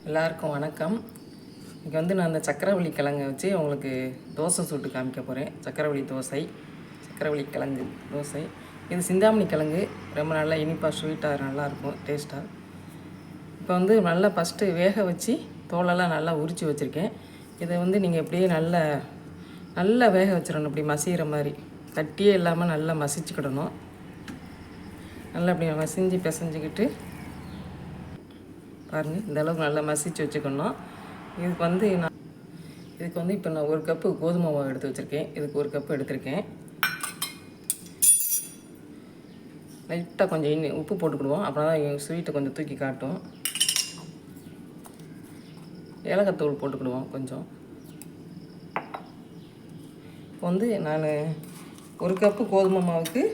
எல்லாருக்கும் வணக்கம். இன்றைக்கி வந்து நான் அந்த சக்கரவள்ளி கிழங்கை வச்சு உங்களுக்கு தோசை சுட்டு காமிக்க போகிறேன். சக்கரவள்ளி தோசை, சக்கரவள்ளி கிழங்கு தோசை. இது சிந்தாமணி கிழங்கு, ரொம்ப நல்லா இனிப்பாக ஸ்வீட்டாக நல்லாயிருக்கும் டேஸ்ட்டாக. இப்போ வந்து நல்லா ஃபஸ்ட்டு வேக வச்சு தோலெல்லாம் நல்லா உரித்து வச்சுருக்கேன். இதை வந்து நீங்கள் எப்படியே நல்லா வேக வச்சிடணும். இப்படி மசிகிற மாதிரி கட்டியே இல்லாமல் நல்லா மசிச்சுக்கிடணும். நல்லா அப்படி மசிஞ்சு பிசைஞ்சிக்கிட்டு பாருங்கள், இந்த அளவுக்கு நல்லா மசிச்சு வச்சுக்கணும். இதுக்கு வந்து இப்போ நான் 1 கப்பு கோதுமை மாவு எடுத்து வச்சுருக்கேன். இதுக்கு 1 கப்பு எடுத்திருக்கேன். லைட்டாக கொஞ்சம் உப்பு போட்டுக்கிடுவோம், அப்புறம் தான் ஸ்வீட்டை கொஞ்சம் தூக்கி காட்டும். ஏலக்காய்த்தூள் போட்டுக்கிடுவோம் கொஞ்சம். இப்போ வந்து நான் 1 கப்பு கோதுமை மாவுக்கு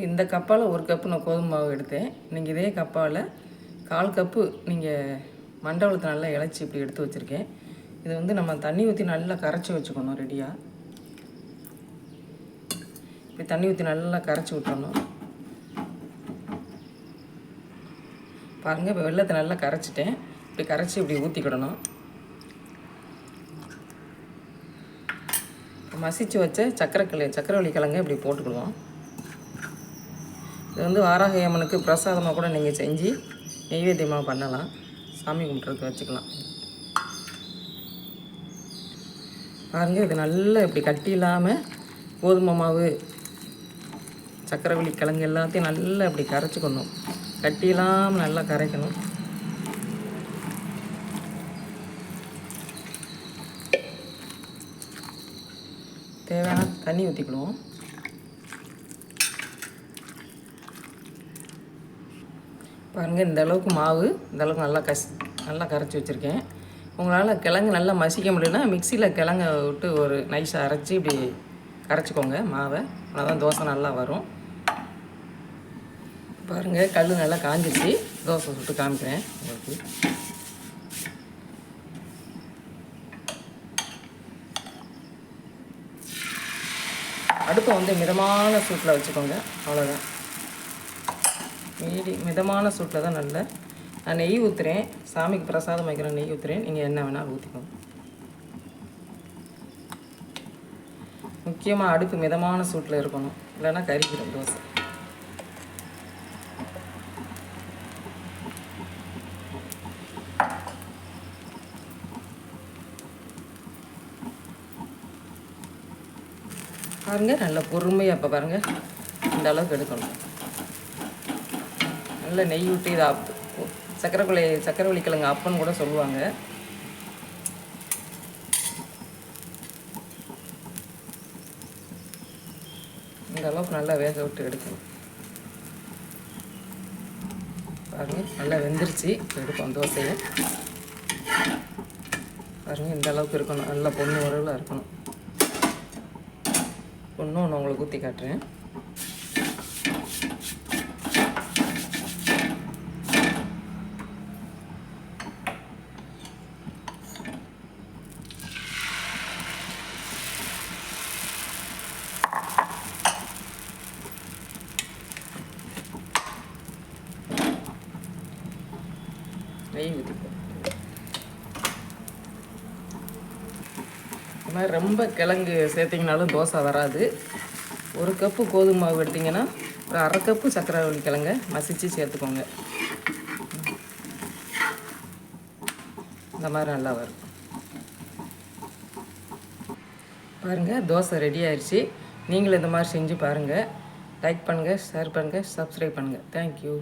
இந்த கப்பால் 1 கப்பு நான் கோதுமை மாவு எடுத்தேன். நீங்கள் இதே கப்பால் 1/4 கப்பு நீங்கள் மண்டவளத்தை நல்லா இழைச்சி இப்படி எடுத்து வச்சுருக்கேன். இதை வந்து நம்ம தண்ணி ஊற்றி நல்லா கரைச்சி வச்சுக்கணும். ரெடியாக இப்படி தண்ணி ஊற்றி நல்லா கரைச்சி விட்டுறணும். பாருங்கள், இப்போ வெள்ளத்தை நல்லா கரைச்சிட்டேன். இப்படி கரைச்சி இப்படி ஊற்றிக்கிடணும். மசிச்சு வச்ச சக்கரவள்ளி கிழங்கு இப்படி போட்டுக்கிடுவோம். இது வந்து வாராகி அம்மனுக்கு பிரசாதமாக கூட நீங்கள் செஞ்சு நெய்வேத்தியமாக பண்ணலாம், சாமி கும்பிட்றதுக்கு வச்சுக்கலாம். பாருங்கள், இது நல்லா இப்படி கட்டி இல்லாமல் கோதுமை மாவு சக்கரவள்ளி கிழங்கு எல்லாத்தையும் நல்லா இப்படி கரைச்சிக்கணும். கட்டி இல்லாமல் நல்லா கரைக்கணும். தேவையான தண்ணி ஊற்றிக்கிடுவோம். பாருங்கள், இந்த அளவுக்கு மாவு இந்த அளவுக்கு நல்லா கரைச்சி வச்சுருக்கேன். உங்களால் கிழங்கு நல்லா மசிக்க முடியலன்னா மிக்சியில் கிழங்கை விட்டு ஒரு நைஸாக அரைச்சி இப்படி கரைச்சிக்கோங்க மாவை. அதான் தோசை நல்லா வரும். பாருங்கள், கல் நல்லா காஞ்சிச்சு. தோசை சுட்டு காமிக்கிறேன் உங்களுக்கு. அடுப்பை வந்து மிதமான சூட்டில் வச்சுக்கோங்க, அவ்வளோதான். மிதமான சூட்டில் தான் நல்ல. நான் நெய் ஊற்றுறேன், சாமிக்கு பிரசாதம் வைக்கிற நெய் ஊற்றுறேன். நீங்கள் என்ன வேணாலும் ஊற்றிக்கோங்க. முக்கியமாக அடுப்பு மிதமான சூட்டில் இருக்கணும், இல்லைன்னா கறிக்கிடும் தோசை. பாருங்கள், நல்ல பொறுமையாக இப்போ பாருங்கள் இந்த அளவுக்கு எடுக்கணும். நல்ல நெய் விட்டு இதை சக்கரவள்ளி கிழங்கு அப்பன்னு கூட சொல்லுவாங்க. இந்த அளவுக்கு நல்லா வேக விட்டு எடுக்கணும். பாருங்கள், நல்லா வெந்துருச்சு. எடுப்போம் தோசையை. பாருங்கள், இந்த அளவுக்கு இருக்கணும். நல்லா பொண்ணு உறவில் இருக்கணும். ஒன்று உங்களுக்கு ஊற்றி காட்டுறேன். நெய் ஊற்றிப்போம். இந்த மாதிரி ரொம்ப கிழங்கு சேர்த்திங்கனாலும் தோசை வராது. 1 கப்பு கோதுமை மாவு எடுத்திங்கன்னா ஒரு 1/2 கப்பு சக்கரவள்ளி கிழங்க மசித்து சேர்த்துக்கோங்க. இந்த மாதிரி நல்லா வரும். பாருங்கள், தோசை ரெடி ஆயிடுச்சு. நீங்களும் இந்த மாதிரி செஞ்சு பாருங்கள். லைக் பண்ணுங்கள், ஷேர் பண்ணுங்கள், சப்ஸ்கிரைப் பண்ணுங்கள். தேங்க்யூ.